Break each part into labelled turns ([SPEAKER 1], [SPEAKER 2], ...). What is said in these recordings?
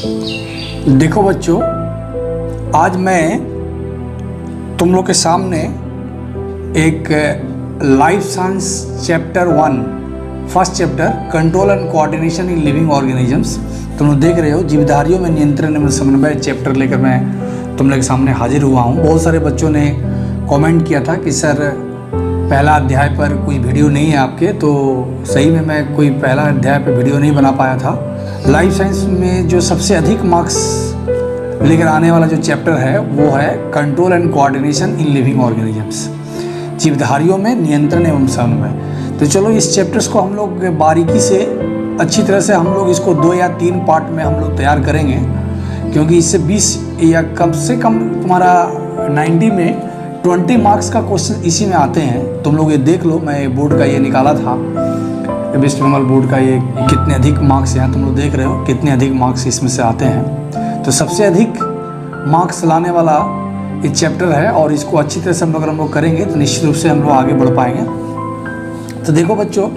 [SPEAKER 1] देखो बच्चों, आज मैं तुम लोग के सामने एक life science chapter 1 first chapter control and coordination in living organisms तुम लोग देख रहे हो। जीवधारियों में नियंत्रण एवं समन्वय चैप्टर लेकर मैं तुम लोग के सामने हाजिर हुआ हूँ। बहुत सारे बच्चों ने कमेंट किया था कि सर पहला अध्याय पर कोई वीडियो नहीं है आपके, तो सही में मैं कोई पहला अध्याय पर वीडियो नहीं बना पाया था। लाइफ साइंस में जो सबसे अधिक मार्क्स लेकर आने वाला जो चैप्टर है वो है control and coordination in living organisms, जीवधारियों में नियंत्रण एवं समन्वय। तो चलो इस चैप्टर्स को हम लोग बारीकी से अच्छी तरह से हम लोग इसको 2 या 3 पार्ट में हम लोग तैयार करेंगे, क्योंकि इससे 20 या कम से कम तुम्हारा 90 में 20 मार्क्स का क्वेश्चन इसी में आते हैं। तुम लोग ये देख लो, मैं बोर्ड का ये निकाला था, वेस्ट बंगाल बोर्ड का, ये कितने अधिक मार्क्स हैं तुम लोग देख रहे हो, कितने अधिक मार्क्स इसमें से आते हैं। तो सबसे अधिक मार्क्स लाने वाला ये चैप्टर है और इसको अच्छी तरह से हम लोग करेंगे तो निश्चित रूप से हम लोग आगे बढ़ पाएंगे। तो देखो बच्चों,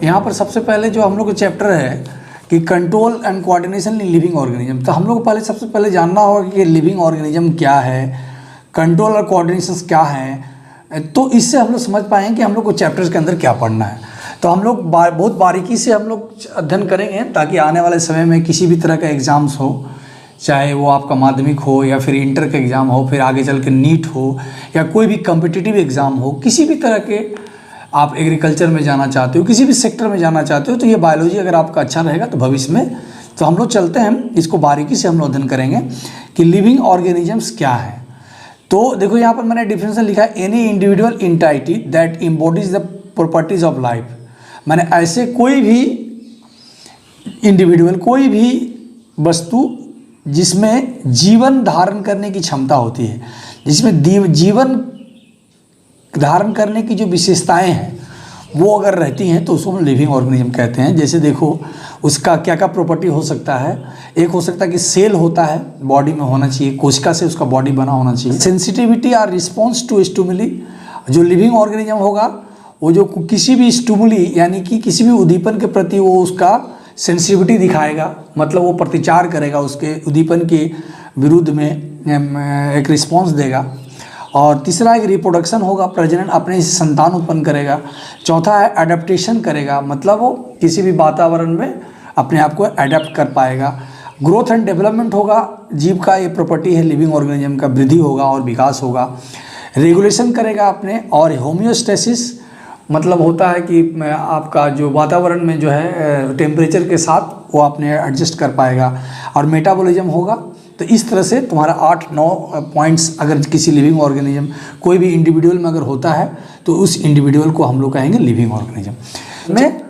[SPEAKER 1] यहाँ पर सबसे पहले जो हम लोग का चैप्टर है कि control and coordination in living organism, तो हम लोग को सबसे पहले जानना होगा कि लिविंग ऑर्गेनिज्म क्या है, कंट्रोल और कोऑर्डिनेशन क्या है। तो इससे हम लोग समझ पाएंगे कि हम लोग को चैप्टर्स के अंदर क्या पढ़ना है। तो हम लोग बहुत बारीकी से हम लोग अध्ययन करेंगे ताकि आने वाले समय में किसी भी तरह का एग्ज़ाम्स हो, चाहे वो आपका माध्यमिक हो या फिर इंटर का एग्ज़ाम हो, फिर आगे चल के नीट हो या कोई भी कम्पिटिटिव एग्ज़ाम हो, किसी भी तरह के आप एग्रीकल्चर में जाना चाहते हो, किसी भी सेक्टर में जाना चाहते हो, तो ये बायोलॉजी अगर आपका अच्छा रहेगा तो भविष्य में तो हम लोग चलते हैं इसको बारीकी से हम लोग अध्ययन करेंगे कि लिविंग ऑर्गेनिजम्स क्या है। तो देखो यहाँ पर मैंने डिफिनेशन लिखा है, any individual entity that embodies the properties of life. मैंने ऐसे कोई भी इंडिविजुअल, कोई भी वस्तु जिसमें जीवन धारण करने की क्षमता होती है, जिसमें जीवन धारण करने की जो विशेषताएं हैं वो अगर रहती हैं तो उसको हम लिविंग ऑर्गेनिज्म कहते हैं। जैसे देखो उसका क्या क्या प्रॉपर्टी हो सकता है। एक हो सकता है कि सेल होता है, बॉडी में होना चाहिए, कोशिका से उसका बॉडी बना होना चाहिए। सेंसिटिविटी और रिस्पॉन्स टू स्टिमुली, जो लिविंग ऑर्गेनिज्म होगा वो जो किसी भी स्टिमुली यानी कि किसी भी उद्दीपन के प्रति वो उसका सेंसिटिविटी दिखाएगा, मतलब वो प्रतिचार करेगा, उसके उद्दीपन के विरुद्ध में एक रिस्पॉन्स देगा। और तीसरा एक रिप्रोडक्शन होगा, प्रजनन, अपने से संतान उत्पन्न करेगा। चौथा है एडेप्टेशन करेगा, मतलब वो किसी भी वातावरण में अपने आप को एडेप्ट कर पाएगा। ग्रोथ एंड डेवलपमेंट होगा, जीव का ये प्रॉपर्टी है लिविंग ऑर्गेनिज्म का, वृद्धि होगा और विकास होगा। रेगुलेशन करेगा अपने, और होम्योस्टेसिस मतलब होता है कि आपका जो वातावरण में जो है टेम्परेचर के साथ वो अपने एडजस्ट कर पाएगा। और मेटाबॉलिज्म होगा। तो इस तरह से तुम्हारा 8-9 पॉइंट्स अगर किसी लिविंग ऑर्गेनिज्म कोई भी इंडिविजुअल में अगर होता है तो उस इंडिविजुअल को हम लोग कहेंगे लिविंग ऑर्गेनिज्म। में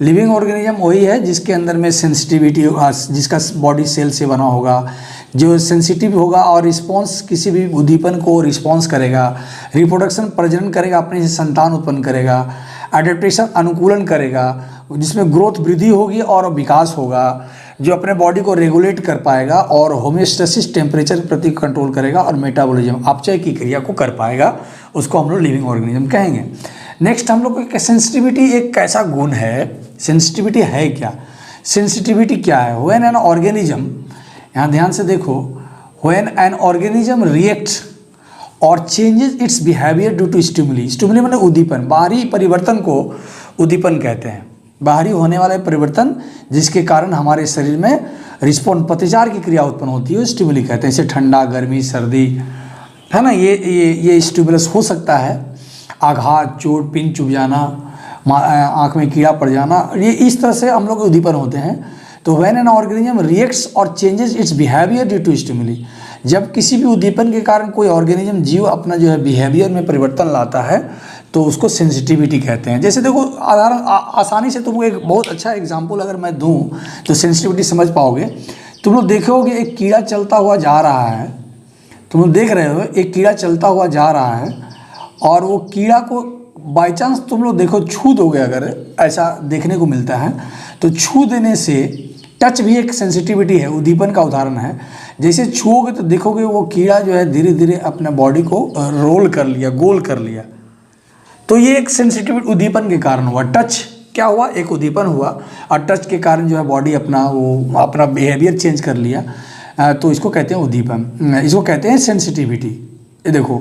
[SPEAKER 1] लिविंग ऑर्गेनिज्म वही है जिसके अंदर में सेंसिटिविटी होगा, जिसका बॉडी सेल से बना होगा, जो सेंसिटिव होगा और रिस्पॉन्स किसी भी उद्दीपन को रिस्पॉन्स करेगा। रिप्रोडक्शन प्रजनन करेगा, अपने से संतान उत्पन्न करेगा। एडेप्टेशन अनुकूलन करेगा, जिसमें ग्रोथ वृद्धि होगी और विकास होगा, जो अपने बॉडी को रेगुलेट कर पाएगा। और होम्योस्टेसिस टेम्परेचर के प्रति कंट्रोल करेगा। और मेटाबॉलिज्म अपचय की क्रिया को कर पाएगा, उसको हम लोग लिविंग ऑर्गेनिज्म कहेंगे। नेक्स्ट हम लोग को सेंसिटिविटी एक कैसा गुण है, सेंसिटिविटी है क्या, सेंसिटिविटी क्या है। व्हेन एन ऑर्गेनिज्म, यहाँ ध्यान से देखो, व्हेन एन ऑर्गेनिज्म रिएक्ट और changes its behaviour due to stimuli. Stimuli मतलब उद्दीपन, बाहरी परिवर्तन को उद्दीपन कहते हैं। बाहरी होने वाले परिवर्तन जिसके कारण हमारे शरीर में रिस्पॉन्स, प्रतिचार की क्रिया उत्पन्न होती है, स्टिमुली कहते हैं। जैसे ठंडा, गर्मी, सर्दी है ना, ये स्टिमुलस हो सकता है। आघात, चोट, पिन चुभ जाना, आँख में कीड़ा पड़ जाना, ये इस तरह से हम लोग के उद्दीपन होते हैं। तो व्हेन एन ऑर्गेनिज्म रिएक्ट्स और changes its behaviour due to stimuli, जब किसी भी उद्दीपन के कारण कोई ऑर्गेनिज्म, जीव अपना जो है बिहेवियर में परिवर्तन लाता है तो उसको सेंसिटिविटी कहते हैं। जैसे देखो आसानी से तुमको एक बहुत अच्छा एग्जांपल अगर मैं दूं तो सेंसिटिविटी समझ पाओगे। तुम लोग देखोगे एक कीड़ा चलता हुआ जा रहा है, तुम लोग देख रहे हो एक कीड़ा चलता हुआ जा रहा है और वो कीड़ा को बाई चांस तुम लोग देखो छू दोगे, अगर ऐसा देखने को मिलता है तो छू देने से, टच भी एक सेंसिटिविटी है, उद्दीपन का उदाहरण है। जैसे छूओगे तो देखोगे वो कीड़ा जो है धीरे धीरे अपने बॉडी को रोल कर लिया, गोल कर लिया, तो ये एक सेंसिटिव उद्दीपन के कारण हुआ, टच क्या हुआ, एक उद्दीपन हुआ और टच के कारण जो है बॉडी अपना बिहेवियर चेंज कर लिया, तो इसको कहते हैं उद्दीपन, इसको कहते हैं सेंसिटिविटी। ये देखो,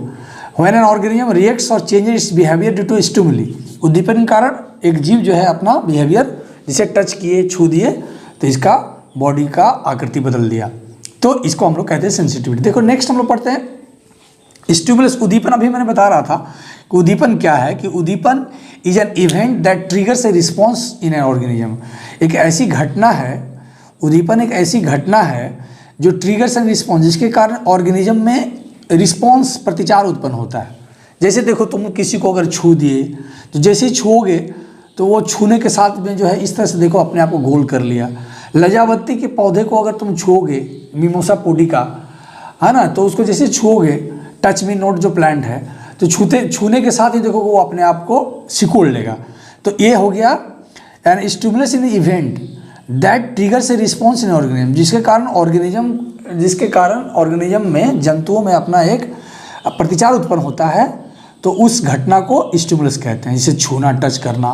[SPEAKER 1] व्हेन एन ऑर्गेनिज्म रिएक्ट्स और changes its behaviour due to stimuli, उद्दीपन के कारण एक जीव जो है अपना बिहेवियर, जिसे टच किए, छू दिए तो इसका बॉडी का आकृति बदल दिया, तो इसको हम लोग कहते हैं सेंसिटिविटी। देखो नेक्स्ट हम लोग पढ़ते हैं स्टिमुलस, उद्दीपन। अभी मैंने बता रहा था कि उद्दीपन क्या है, कि उद्दीपन is an event that triggers a response in an organism. एक ऐसी घटना है, उद्दीपन एक ऐसी घटना है जो ट्रिगर्स एंड रिस्पॉन्स, जिसके कारण ऑर्गेनिज्म में रिस्पॉन्स, प्रतिचार उत्पन्न होता है। जैसे देखो, तुम किसी को अगर छू दिए तो जैसे ही छूओगे तो वो छूने के साथ में जो है इस तरह से देखो अपने आप को गोल कर लिया। लजावती के पौधे को अगर तुम छूओगे, मिमोसा पुडिका है ना, तो उसको जैसे छूओगे, टच मी नोट जो प्लांट है, तो छूने के साथ ही देखो वो अपने आप को सिकोड़ लेगा। तो ये हो गया an stimulus in event that triggers a response in organism, जिसके कारण ऑर्गेनिज्म में, जंतुओं में अपना एक प्रतिचार उत्पन्न होता है, तो उस घटना को स्टिमुलस कहते हैं, जिसे छूना, टच करना।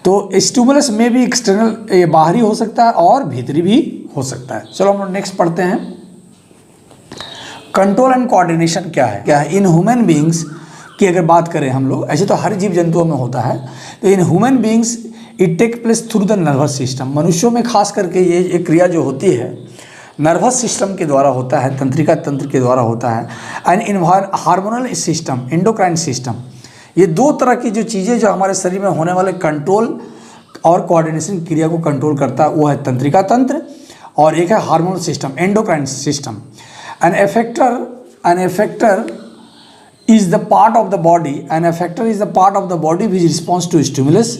[SPEAKER 1] तो स्टिमुलस में भी एक्सटर्नल, ये बाहरी हो सकता है और भीतरी भी हो सकता है। चलो हम लोग नेक्स्ट पढ़ते हैं, कंट्रोल एंड कोऑर्डिनेशन क्या है। इन ह्यूमन बींग्स की अगर बात करें हम लोग, ऐसे तो हर जीव जंतुओं में होता है, तो in human beings it take place through the nervous system. मनुष्यों में खास करके ये एक क्रिया जो होती है नर्वस सिस्टम के द्वारा होता है, तंत्रिका तंत्र के द्वारा होता है। And hormonal system, endocrine system, ये दो तरह की जो चीज़ें जो हमारे शरीर में होने वाले कंट्रोल और कोऑर्डिनेशन क्रिया को कंट्रोल करता है, वो है तंत्रिका तंत्र और एक है hormonal system, endocrine system. An effector is the part of the body, an effector is the part of the body which responds to stimulus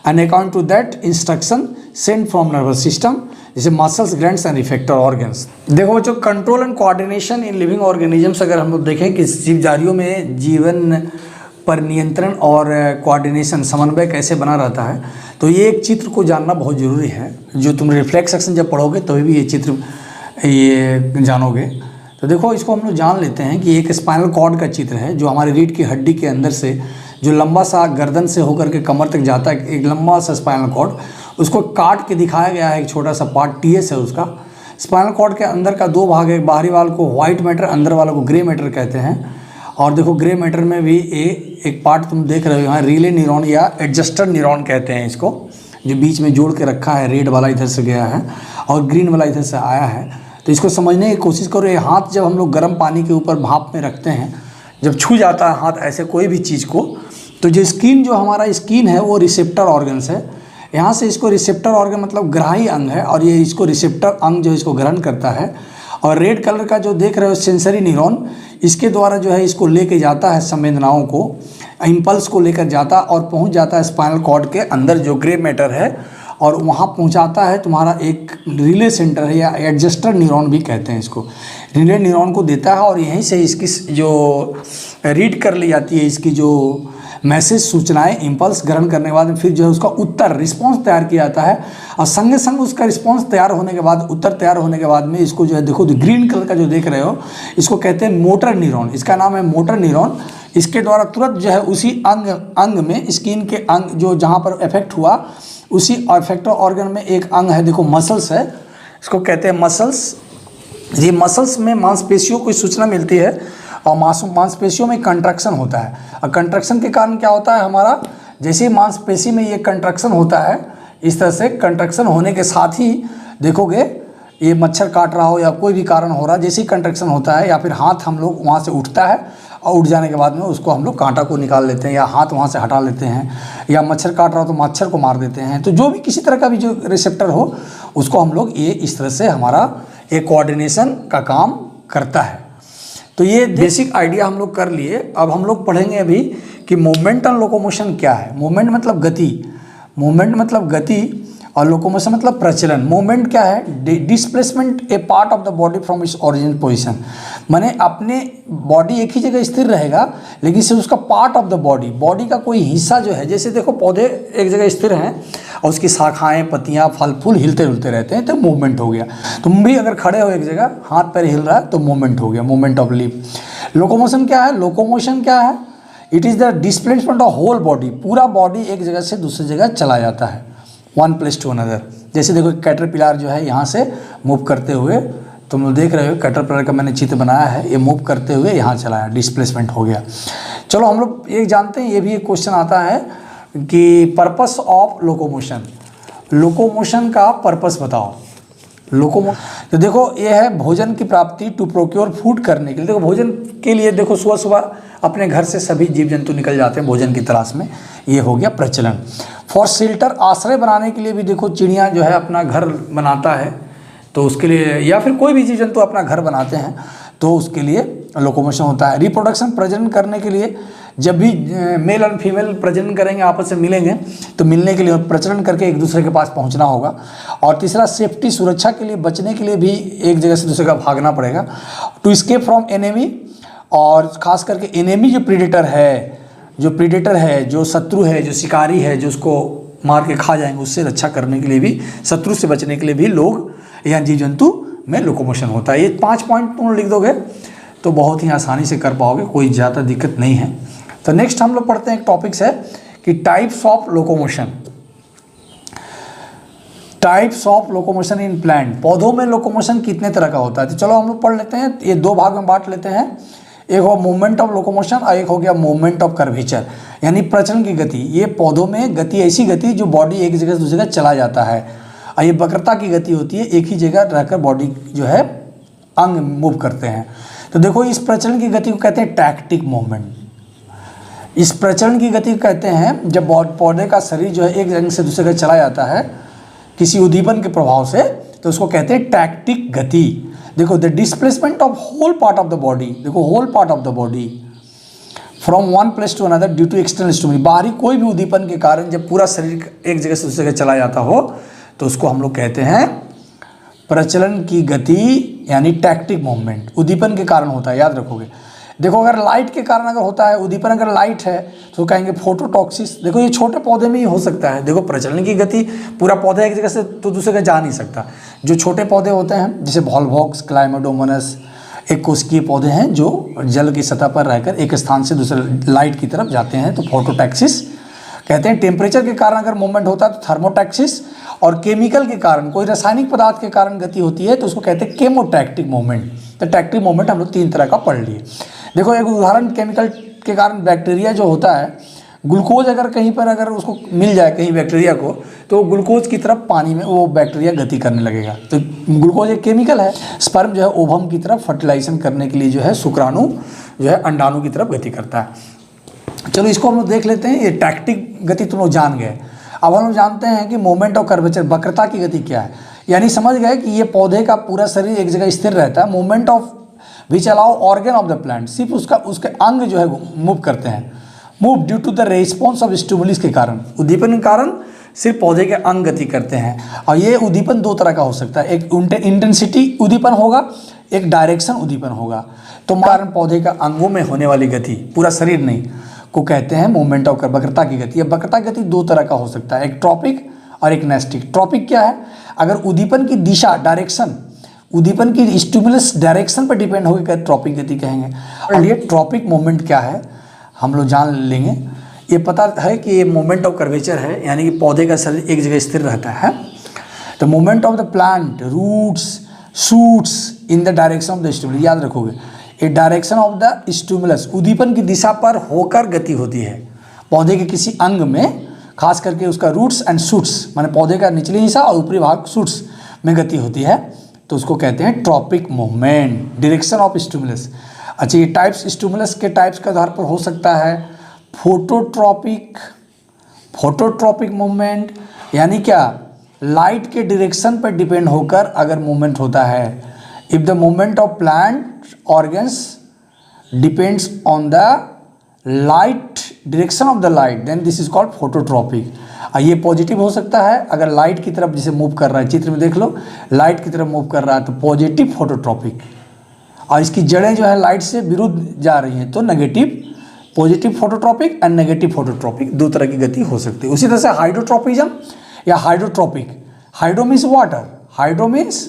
[SPEAKER 1] and according to that instruction sent from nervous system, जैसे muscles, glands and effector organs. देखो जो control and coordination in living organisms, अगर हम लोग देखें कि जीवजारियों में जीवन पर नियंत्रण और कोऑर्डिनेशन, समन्वय कैसे बना रहता है, तो ये एक चित्र को जानना बहुत ज़रूरी है। जो तुम रिफ्लेक्स सेक्शन जब पढ़ोगे तभी भी ये चित्र ये जानोगे। तो देखो इसको हम लोग जान लेते हैं कि एक स्पाइनल कॉर्ड का चित्र है, जो हमारे रीढ़ की हड्डी के अंदर से जो लंबा सा गर्दन से होकर के कमर तक जाता है, एक लंबा सा स्पाइनल कॉर्ड, उसको काट के दिखाया गया है। एक छोटा सा पार्ट टीएस है उसका। स्पाइनल कॉर्ड के अंदर का दो भाग है, बाहरी वाल को व्हाइट मैटर, अंदर वालों को ग्रे मैटर कहते हैं। और देखो ग्रे मैटर में भी एक पार्ट तुम देख रहे हो यहाँ, रिले न्यूरॉन या एडजस्टर न्यूरॉन कहते हैं इसको, जो बीच में जोड़ के रखा है। रेड वाला इधर से गया है और ग्रीन वाला इधर से आया है। तो इसको समझने की कोशिश करो। ये हाथ जब हम लोग गर्म पानी के ऊपर भाप में रखते हैं, जब छू जाता है हाथ ऐसे कोई भी चीज़ को, तो जो स्किन, जो हमारा स्किन है वो रिसेप्टर ऑर्गन्स है। यहाँ से इसको रिसेप्टर ऑर्गन मतलब ग्राही अंग है, और ये इसको रिसेप्टर अंग जो इसको ग्रहण करता है। और रेड कलर का जो देख रहे हो सेंसरी न्यूरॉन, इसके द्वारा जो है इसको लेके जाता है, संवेदनाओं को, इम्पल्स को लेकर जाता और पहुँच जाता है स्पाइनल कॉर्ड के अंदर जो ग्रे मैटर है, और वहाँ पहुँचाता है तुम्हारा एक रिले सेंटर है, या एडजस्टर न्यूरॉन भी कहते हैं इसको। रिले न्यूरॉन को देता है और यहीं से इसकी जो रीड कर ली जाती है, इसकी जो मैसेज, सूचनाएं, इम्पल्स ग्रहण करने के बाद फिर जो है उसका उत्तर, रिस्पॉन्स तैयार किया जाता है। और संगे संग उसका रिस्पॉन्स तैयार होने के बाद, उत्तर तैयार होने के बाद में इसको जो है देखो ग्रीन कलर का जो देख रहे हो, इसको कहते हैं मोटर न्यूरॉन। इसका नाम है मोटर न्यूरॉन। इसके द्वारा तुरंत जो है उसी अंग में, स्किन के अंग जो जहाँ पर इफेक्ट हुआ, उसी इफेक्टर ऑर्गन में एक अंग है, देखो मसल्स है, इसको कहते हैं मसल्स। ये मसल्स में मांसपेशियों को सूचना मिलती है और मांसपेशियों में कंट्रैक्शन होता है। और कंट्रैक्शन के कारण क्या होता है, हमारा जैसे ही मांसपेशी में ये कंट्रैक्शन होता है, इस तरह से कंट्रैक्शन होने के साथ ही देखोगे ये मच्छर काट रहा हो या कोई भी कारण हो रहा है, जैसे ही कंट्रैक्शन होता है या फिर हाथ हम लोग वहाँ से उठता है और उठ जाने के बाद में उसको हम लोग कांटा को निकाल लेते हैं या हाथ वहाँ से हटा लेते हैं, या मच्छर काट रहा हो तो मच्छर को मार देते हैं। तो जो भी किसी तरह का भी जो रिसेप्टर हो, उसको हम लोग ये इस तरह से हमारा एक कोऑर्डिनेशन का काम करता है। तो ये बेसिक आइडिया हम लोग कर लिए। अब हम लोग पढ़ेंगे अभी कि मूवमेंट एंड लोकोमोशन क्या है। मूवमेंट मतलब गति, मूवमेंट मतलब गति, और लोकोमोशन मतलब प्रचलन। मूवमेंट क्या है, displacement A part of the body from its original position. माने अपने बॉडी एक ही जगह स्थिर रहेगा, लेकिन सिर्फ उसका पार्ट ऑफ द बॉडी का कोई हिस्सा जो है, जैसे देखो पौधे एक जगह स्थिर हैं और उसकी शाखाएं, पत्तियां, फल फूल हिलते डुलते रहते हैं, तो मूवमेंट हो गया। तुम भी अगर खड़े हो एक जगह, हाथ पैर हिल रहा है, तो मूवमेंट हो गया, मूवमेंट ऑफ लीफ। लोकोमोशन क्या है, लोकोमोशन क्या है, it is the displacement of whole body, पूरा बॉडी एक जगह से दूसरी जगह चला जाता है, वन प्लेस टू अनदर। जैसे देखो कैटरपिलर जो है यहाँ से मूव करते हुए, तुम लोग देख रहे हो कैटरपिलर का मैंने चित्र बनाया है, ये मूव करते हुए यहाँ चलाया, डिस्प्लेसमेंट हो गया। चलो हम लोग ये जानते हैं, ये भी एक क्वेश्चन आता है कि पर्पस ऑफ लोकोमोशन, लोकोमोशन का पर्पस बताओ। तो देखो ये है भोजन की प्राप्ति, टू प्रोक्योर फूड करने के लिए। देखो भोजन के लिए देखो सुबह सुबह अपने घर से सभी जीव जंतु निकल जाते हैं भोजन की तलाश में, ये हो गया प्रचलन। फॉर शेल्टर, आश्रय बनाने के लिए भी देखो चिड़िया जो है अपना घर बनाता है, तो उसके लिए, या फिर कोई भी जीव जंतु अपना घर बनाते हैं तो उसके लिए लोकोमोशन होता है। रिप्रोडक्शन, प्रजनन करने के लिए, जब भी मेल और फीमेल प्रजनन करेंगे, आपस में मिलेंगे, तो मिलने के लिए प्रजनन करके एक दूसरे के पास पहुंचना होगा। और तीसरा सेफ्टी, सुरक्षा के लिए, बचने के लिए भी एक जगह से दूसरे का भागना पड़ेगा। टू एस्केप फ्रॉम एनिमी, और खास करके एनिमी जो प्रीडेटर है, जो शत्रु है, जो शिकारी है, जो उसको मार के खा जाएंगे, उससे रक्षा करने के लिए भी, शत्रु से बचने के लिए भी लोग या जीव जंतु में लोकोमोशन होता है। ये 5 पॉइंट तुम लिख दोगे तो बहुत ही आसानी से कर पाओगे, कोई ज़्यादा दिक्कत नहीं है। तो नेक्स्ट हम लोग पढ़ते हैं, एक टॉपिक्स है कि types of locomotion. Types of locomotion in plant, पौधों में लोकोमोशन कितने तरह का होता है। तो चलो हम लोग पढ़ लेते हैं, ये 2 भाग में बांट लेते हैं। एक हो मूवमेंट ऑफ लोकोमोशन और एक हो गया मूवमेंट ऑफ कर्वेचर, यानी प्रचलन की गति। ये पौधों में गति, ऐसी गति जो बॉडी एक जगह से दूसरी जगह चला जाता है। और ये वक्रता की गति होती है, एक ही जगह रहकर बॉडी जो है अंग मूव करते हैं। तो देखो इस प्रचलन की गति को कहते हैं टैक्टिक मूवमेंट। इस प्रचलन की गति को कहते हैं जब पौधे का शरीर जो है एक जगह से दूसरी जगह चला जाता है किसी उद्दीपन के प्रभाव से, तो उसको कहते हैं टैक्टिक गति। देखो the displacement of whole part of the body, देखो whole part of the body from one place to another due to external stimuli, बाहरी कोई भी उद्दीपन के कारण जब पूरा शरीर एक जगह से दूसरी जगह चला जाता हो तो उसको हम लोग कहते हैं प्रचलन की गति, यानी टैक्टिक मूवमेंट। उद्दीपन के कारण होता है, याद रखोगे। देखो अगर लाइट के कारण अगर होता है उद्दीपन, अगर लाइट है तो कहेंगे फोटोटॉक्सिस। देखो ये छोटे पौधे में ही हो सकता है। देखो प्रचलन की गति, पूरा पौधा एक जगह से तो दूसरी जगह जा नहीं सकता। जो छोटे पौधे होते हैं जैसे वॉल्वॉक्स, क्लाइमेडोमोनस, एक कोशिकीय पौधे हैं जो जल की सतह पर रहकर एक स्थान से दूसरे लाइट की तरफ जाते हैं, तो फोटोटैक्सिस कहते हैं। टेम्परेचर के कारण अगर मूवमेंट होता है तो थर्मोटैक्सिस, और केमिकल के कारण, कोई रासायनिक पदार्थ के कारण गति होती है तो उसको कहते हैं केमोटैक्टिक मूवमेंट। तो टैक्टिक मूवमेंट हम लोग 3 तरह का पढ़ लिए। देखो एक उदाहरण, केमिकल के कारण बैक्टीरिया जो होता है, ग्लूकोज अगर कहीं पर अगर उसको मिल जाए कहीं बैक्टीरिया को, तो ग्लूकोज की तरफ पानी में वो बैक्टीरिया गति करने लगेगा। तो ग्लूकोज एक केमिकल है। स्पर्म जो है ओवम की तरफ फर्टिलाइजेशन करने के लिए जो है शुक्राणु जो है अंडाणु की तरफ गति करता है। चलो इसको हम लोग देख लेते हैं। ये टैक्टिक गति तुम लोग जान गए। अब हम लोग जानते हैं कि मोमेंट ऑफ कर्वेचर, वक्रता की गति क्या है। यानी समझ गए कि ये पौधे का पूरा शरीर एक जगह स्थिर रहता है। Movement of which allow organ of the plant, सिर्फ उसके अंग जो है मूव करते हैं। Move due to the response of stimulus के कारण, उद्दीपन के कारण सिर्फ पौधे के अंग गति करते हैं। और ये उद्दीपन 2 तरह का हो सकता है, एक इंटेंसिटी उद्दीपन होगा, एक डायरेक्शन उद्दीपन होगा। तो कारण पौधे का अंगों में होने वाली गति, पूरा शरीर नहीं, को कहते हैं मूवमेंट ऑफ वक्रता की गति। अब वक्रता की गति 2 तरह का हो सकता है, एक ट्रॉपिक और एक नेस्टिक। ट्रॉपिक क्या है, अगर उद्दीपन की दिशा, डायरेक्शन, उद्दीपन की स्टिमुलस डायरेक्शन पर डिपेंड होकर ट्रॉपिक गति कहेंगे। और ये ट्रॉपिक मूवमेंट क्या है हम लोग जान लेंगे। ये पता है कि ये मूवमेंट ऑफ कर्वेचर है, यानी कि पौधे का शरीर एक जगह स्थिर रहता है। तो movement of the plant, roots, shoots in the direction of the stimulus, याद रखोगे। ये डायरेक्शन ऑफ द स्टिमुलस, उद्दीपन की दिशा पर होकर गति होती है पौधे के किसी अंग में, खास करके उसका रूट्स एंड शूट्स, माने पौधे का निचली हिस्सा और ऊपरी भाग शूट्स में गति होती है, तो उसको कहते हैं tropic movement, direction of stimulus. अच्छा, ये टाइप्स स्टिमुलस के टाइप्स के आधार पर हो सकता है फोटोट्रॉपिक, फोटोट्रॉपिक मूवमेंट, यानी क्या, लाइट के डायरेक्शन पर डिपेंड होकर अगर मूवमेंट होता है। If the movement of plant organs depends on the light, direction of the light, then this is called phototropic. ये पॉजिटिव हो सकता है, अगर लाइट की तरफ जैसे मूव कर रहा है, चित्र में देख लो लाइट की तरफ मूव कर रहा है तो पॉजिटिव फोटोट्रॉपिक, और इसकी जड़ें जो है लाइट से विरुद्ध जा रही हैं तो negative, positive phototropic and negative phototropic, 2 तरह की गति हो सकती है। उसी तरह से हाइड्रोट्रॉपिज्म या hydrotropic, hydro means water, hydro means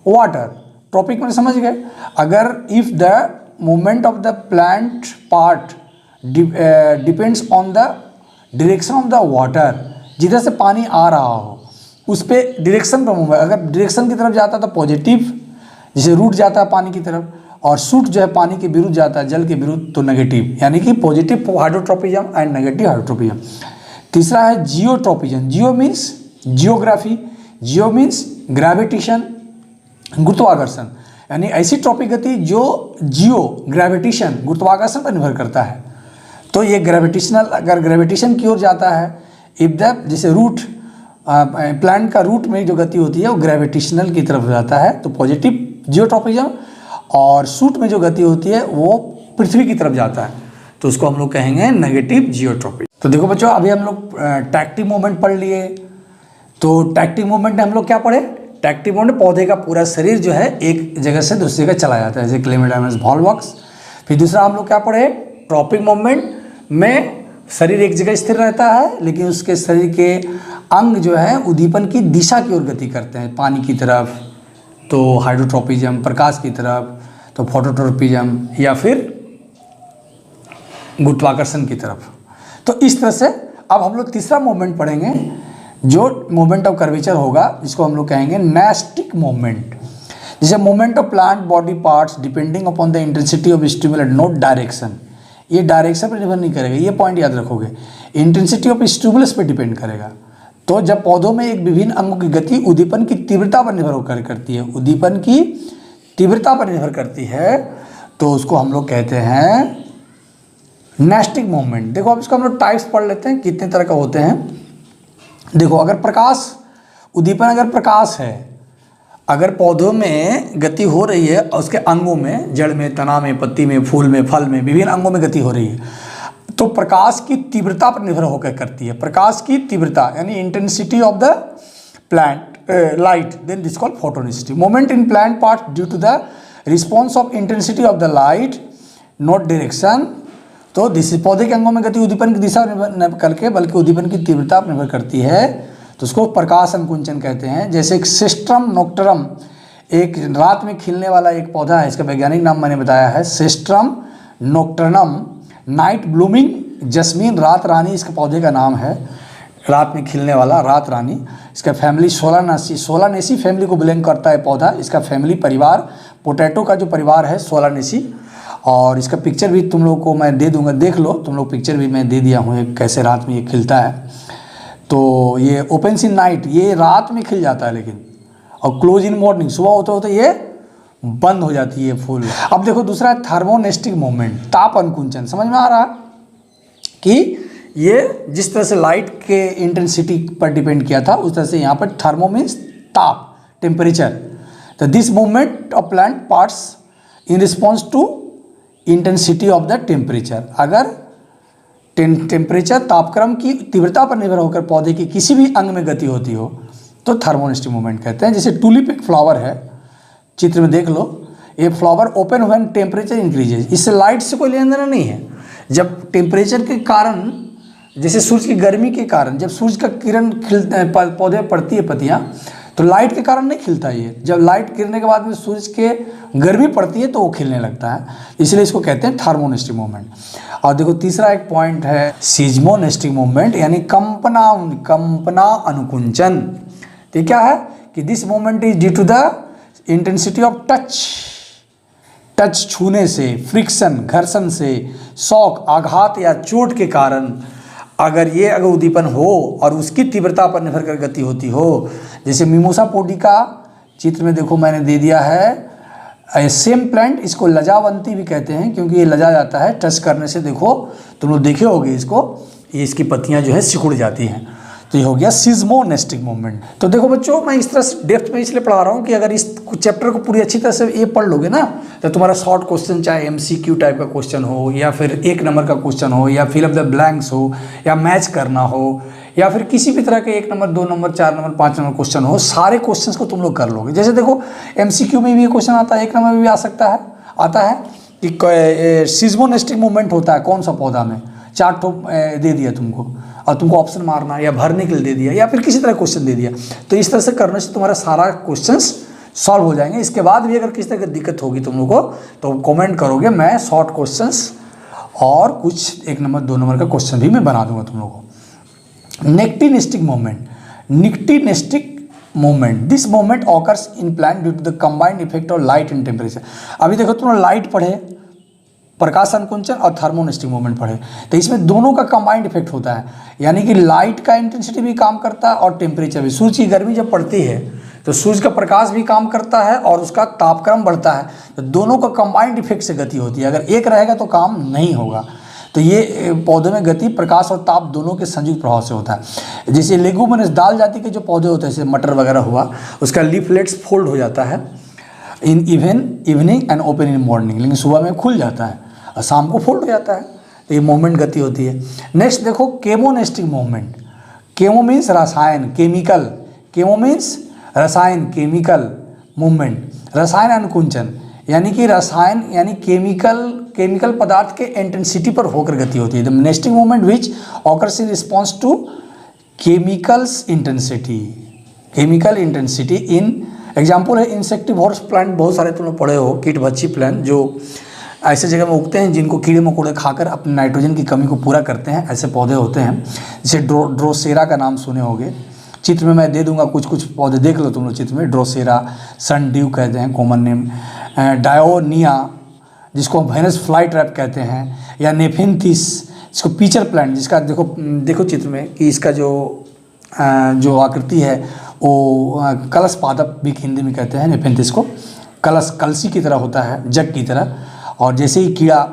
[SPEAKER 1] water, tropic में समझ गए। अगर if the movement of the plant part depends on the direction of the water, जिधर से पानी आ रहा हो उस पर डायरेक्शन पर मूव है। अगर डायरेक्शन की तरफ जाता है तो पॉजिटिव, जैसे रूट जाता है पानी की तरफ, और सूट जो है पानी के विरुद्ध जाता है, जल के विरुद्ध, तो नेगेटिव, यानी कि positive hydrotropism and negative hydrotropism. तीसरा है जियोट्रोपिज्म। जियो मीन्स जियोग्राफी, जियो मीन्स ग्रेविटेशन, गुरुत्वाकर्षण, यानी ऐसी ट्रॉपिक गति जो जियो ग्रेविटेशन गुरुत्वाकर्षण पर निर्भर करता है। तो ये ग्रेविटेशनल, अगर ग्रेविटेशन की ओर जाता है, इफ द जैसे रूट प्लांट का रूट में जो गति होती है वो ग्रेविटेशनल की तरफ जाता है तो पॉजिटिव जियोट्रोपिज्म, और सूट में जो गति होती है वो पृथ्वी की तरफ जाता है तो उसको हम लोग कहेंगे नेगेटिव जियोट्रोपिज्म। तो देखो बच्चों, अभी हम लोग टैक्टिव मूवमेंट पढ़ लिए। तो टैक्टिव मूवमेंट में हम लोग क्या पढ़े? टैक्टिव मूवमेंट पौधे का पूरा शरीर जो है एक जगह से दूसरी जगह चला जाता है, जैसे क्लेमेडाइमस वॉल्वॉक्स। फिर दूसरा हम लोग क्या पढ़े? ट्रॉपिक मूवमेंट में शरीर एक जगह स्थिर रहता है लेकिन उसके शरीर के अंग जो है उद्दीपन की दिशा की ओर गति करते हैं, पानी की तरफ तो हाइड्रोट्रोपिज्म, प्रकाश की तरफ तो फोटोट्रोपिज्म, या फिर गुरुत्वाकर्षण की तरफ। तो इस तरह से अब हम लोग तीसरा मूवमेंट पढ़ेंगे जो मूवमेंट ऑफ कर्वेचर होगा, जिसको हम लोग कहेंगे नेस्टिक मूवमेंट। जैसे movement of plant body parts depending upon the intensity of stimulant, note direction. ये डायरेक्शन पर निर्भर नहीं करेगा, ये पॉइंट याद रखोगे, इंटेंसिटी ऑफ स्टिमुलस पे डिपेंड करेगा। तो जब पौधों में एक विभिन्न अंगों की गति उद्दीपन की तीव्रता पर निर्भर होकर करती है, उद्दीपन की तीव्रता पर निर्भर करती है, तो उसको हम लोग कहते हैं नेस्टिक मूवमेंट। देखो अब इसको हम लोग टाइप्स पढ़ लेते हैं, कितने तरह का होते हैं। देखो, अगर प्रकाश उद्दीपन, अगर प्रकाश है, अगर पौधों में गति हो रही है और उसके अंगों में, जड़ में, तना में, पत्ती में, फूल में, फल में, विभिन्न अंगों में गति हो रही है, तो प्रकाश की तीव्रता पर निर्भर होकर करती है। प्रकाश की तीव्रता यानी intensity of the plant light, then this called photonasty. Moment in plant part due to the response of intensity of the light, not direction. तो दिस पौधे के अंगों में गति उद्दीपन की दिशा निर्भर करके बल्कि उद्दीपन की तीव्रता पर निर्भर करती है, तो उसको प्रकाश अनुकुंचन कहते हैं। जैसे एक सेस्ट्रम नोक्टरम, एक रात में खिलने वाला एक पौधा है, इसका वैज्ञानिक नाम मैंने बताया है सेस्ट्रम नोक्टर्नम। नाइट ब्लूमिंग जस्मीन, रात रानी इसके पौधे का नाम है, रात में खिलने वाला रात रानी। इसका फैमिली सोलानेसी, सोलानेसी फैमिली को बिलोंग करता है पौधा। इसका फैमिली परिवार पोटैटो का जो परिवार है सोलानेसी, और इसका पिक्चर भी तुम लोगों को मैं दे दूंगा, देख लो तुम लोग, पिक्चर भी मैं दे दिया हूँ कैसे रात में ये खिलता है। तो ये ओपन्स इन नाइट, ये रात में खिल जाता है लेकिन, और क्लोज इन मॉर्निंग, सुबह होते होते ये बंद हो जाती है फूल। अब देखो दूसरा है थर्मोनेस्टिक मूवमेंट, ताप अनुकुंचन। समझ में आ रहा है कि ये जिस तरह से लाइट के इंटेंसिटी पर डिपेंड किया था उस तरह से यहाँ पर थर्मो मीन्स ताप, टेम्परेचर। तो this movement of plant parts in response to intensity of the temperature. अगर टेम्परेचर तापक्रम की तीव्रता पर निर्भर होकर पौधे की किसी भी अंग में गति होती हो तो थर्मोनेस्टिक मूवमेंट कहते हैं। जैसे टूलिप एक फ्लावर है, चित्र में देख लो, ये flower open when temperature increases, इससे लाइट से कोई लेना देना नहीं है। जब टेम्परेचर के कारण, जैसे सूरज की गर्मी के कारण, जब सूरज का किरण पौधे पड़ती है पत्तियाँ, तो लाइट के कारण नहीं खिलता ये, जब लाइट गिरने के बाद में सूरज के गर्मी पड़ती है तो वो खिलने लगता है, इसलिए इसको कहते हैं थर्मोनेस्टिक मूवमेंट। और देखो तीसरा एक पॉइंट है सीज्मोनेस्टिक मूवमेंट, यानी कंपना अनुकुंचन। तो क्या है कि this movement is due to the intensity of touch छूने से, फ्रिक्शन घर्षण से, शॉक आघात या चोट के कारण अगर उद्दीपन हो और उसकी तीव्रता पर निर्भर कर गति होती हो। जैसे मिमोसा पोडिका चित्र में देखो मैंने दे दिया है, सेम प्लांट, इसको लजावंती भी कहते हैं क्योंकि ये लजा जाता है टच करने से। देखो तुम लोग देखे होगे इसको, ये इसकी पत्तियां जो है सिकुड़ जाती हैं। तो ये हो गया सिज्मोनेस्टिक मूवमेंट। तो देखो बच्चों, मैं इस तरह से डेप्थ में इसलिए पढ़ा रहा हूँ कि अगर इस चैप्टर को पूरी अच्छी तरह से ये पढ़ लोगे ना, तो तुम्हारा शॉर्ट क्वेश्चन, चाहे MCQ टाइप का क्वेश्चन हो या फिर 1 नंबर का क्वेश्चन हो या फिल अप द ब्लैंक्स हो या मैच करना हो या फिर किसी भी तरह के 1 number 2 number 4 number 5 number question हो, सारे क्वेश्चंस को तुम लोग कर लोगे। जैसे देखो MCQ में भी ये क्वेश्चन आता है, 1 नंबर में भी आ सकता है, आता है कि सिज्मोनेस्टिक मूवमेंट होता है कौन सा पौधा में, 4 ठो दे दिया तुमको और तुमको ऑप्शन मारना या भरने के लिए दे दिया या फिर किसी तरह क्वेश्चन दे दिया। तो इस तरह से करने से तुम्हारा सारा क्वेश्चंस सॉल्व हो जाएंगे। इसके बाद भी अगर किसी तरह की दिक्कत होगी तुम लोग को तो कमेंट करोगे, मैं शॉर्ट क्वेश्चंस और कुछ 1 नंबर 2 नंबर का क्वेश्चन भी मैं बना दूंगा तुम लोगों को। Nyctinastic movement, nyctinastic movement, this movement occurs in plant due to the combined effect of light and temperature. अभी देखो तुम लोग लाइट पढ़े, प्रकाश अनुकुंचन और थर्मोनेस्टिक मूवमेंट पढ़े, तो इसमें दोनों का कंबाइंड इफेक्ट होता है, यानी कि लाइट का इंटेंसिटी भी काम करता है और टेम्परेचर भी। सूर्य की गर्मी जब पड़ती है तो सूर्य का प्रकाश भी काम करता है और उसका तापक्रम बढ़ता है, तो दोनों का कंबाइंड इफेक्ट से गति होती है। अगर एक रहेगा तो काम नहीं होगा। तो ये पौधे में गति प्रकाश और ताप दोनों के संयुक्त प्रभाव से होता है। जैसे लेगुमिनस दाल जाति के जो पौधे होते हैं, जैसे मटर वगैरह हुआ, उसका लीफलेट्स फोल्ड हो जाता है in evening and open in morning, लेकिन सुबह में खुल जाता है और शाम को फोल्ड हो जाता है। तो ये मूवमेंट गति होती है। नेक्स्ट देखो केमोनेस्टिक मूवमेंट। केमो मीन्स रसायन, केमिकल, केमो मीन्स रसायन, केमिकल मूवमेंट, रसायन अनुकुंचन, यानी कि रसायन यानी केमिकल पदार्थ के इंटेंसिटी पर होकर गति होती है। The nesting movement which occurs in response to chemicals intensity, chemical intensity in example है इंसेक्टिवोरस प्लांट, बहुत सारे तुम लोग पढ़े हो, कीटभक्षी प्लांट जो ऐसे जगह में उगते हैं जिनको कीड़े मकोड़े खाकर अपने नाइट्रोजन की कमी को पूरा करते हैं, ऐसे पौधे होते हैं। जैसे ड्रोसेरा का नाम सुने होंगे, चित्र में मैं दे दूंगा, कुछ पौधे देख लो तुम लोग चित्र में। ड्रोसेरा, सनड्यू कहते हैं कॉमन नेम, डायोनिया जिसको वेनस फ्लाई ट्रैप कहते हैं, या नेफिंथिस जिसको पीचर प्लांट, जिसका देखो चित्र में कि इसका जो आकृति है वो कलश पादप भी हिंदी में कहते हैं। नेफिंथिस को कलसी की तरह होता है, जग की तरह, और जैसे ही कीड़ा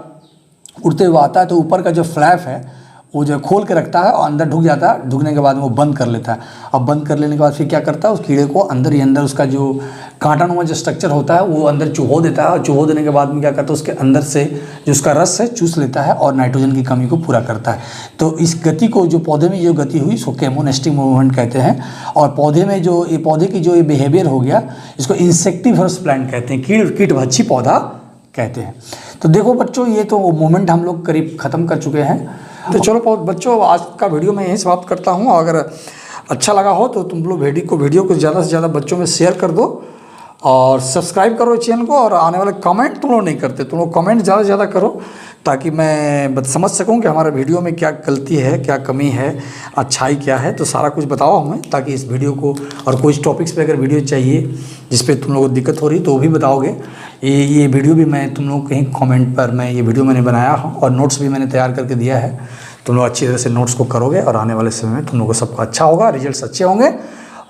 [SPEAKER 1] उड़ते हुए आता है तो ऊपर का जो फ्लैप है वो जो खोल के रखता है और अंदर ढुक जाता है, ढुकने के बाद वो बंद कर लेता है। अब बंद कर लेने के बाद फिर क्या करता है, उस कीड़े को अंदर ही अंदर उसका जो कांटानुमा जो स्ट्रक्चर होता है वो अंदर चुभो देता है, और चुभो देने के बाद में क्या करता है, उसके अंदर से जो उसका रस है चूस लेता है और नाइट्रोजन की कमी को पूरा करता है। तो इस गति को, जो पौधे में जो गति हुई, इसको केमोनेस्टिक मूवमेंट कहते हैं। और पौधे में जो ये पौधे की जो ये बिहेवियर हो गया, इसको इंसेक्टिवोरस प्लांट कहते हैं, कीटभक्षी पौधा कहते हैं। तो देखो बच्चों, ये तो मूवमेंट हम लोग करीब ख़त्म कर चुके हैं। तो चलो बच्चों, आज का वीडियो मैं यहीं समाप्त करता हूँ। अगर अच्छा लगा हो तो तुम लोग वीडियो को ज़्यादा से ज़्यादा बच्चों में शेयर कर दो और सब्सक्राइब करो चैनल को। और आने वाले कमेंट तुम लोग नहीं करते, तुम लोग कमेंट ज़्यादा से ज़्यादा करो, ताकि मैं समझ सकूं कि हमारे वीडियो में क्या गलती है, क्या कमी है, अच्छाई क्या है। तो सारा कुछ बताओ हमें, ताकि इस वीडियो को, और कुछ टॉपिक्स पे अगर वीडियो चाहिए जिस पे तुम लोगों को दिक्कत हो रही तो वो भी बताओगे। ये वीडियो भी मैं तुम लोग कहीं कमेंट पर, मैं ये वीडियो मैंने बनाया हूँ और नोट्स भी मैंने तैयार करके दिया है। तुम लोग अच्छी तरह से नोट्स को करोगे और आने वाले समय में तुम लोगों को सबका अच्छा होगा, रिजल्ट्स अच्छे होंगे।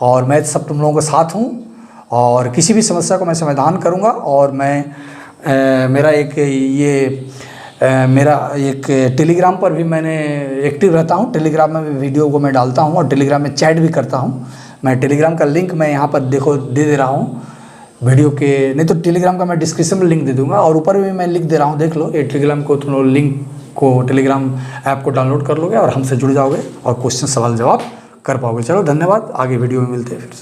[SPEAKER 1] और मैं सब तुम लोगों के साथ हूँ और किसी भी समस्या को मैं समाधान करूँगा। और मैं मेरा एक टेलीग्राम पर भी मैंने एक्टिव रहता हूँ। टेलीग्राम में भी वीडियो को मैं डालता हूँ और टेलीग्राम में चैट भी करता हूँ। मैं टेलीग्राम का लिंक मैं यहाँ पर देखो दे रहा हूँ वीडियो के, नहीं तो टेलीग्राम का मैं डिस्क्रिप्शन में लिंक दे दूँगा, और ऊपर भी मैं लिख दे रहा हूँ, देख लो। ये टेलीग्राम को तुम लोग लिंक को, टेलीग्राम ऐप को डाउनलोड कर लोगे और हमसे जुड़ जाओगे और क्वेश्चन सवाल जवाब कर पाओगे। चलो धन्यवाद, आगे वीडियो में मिलते हैं फिर से।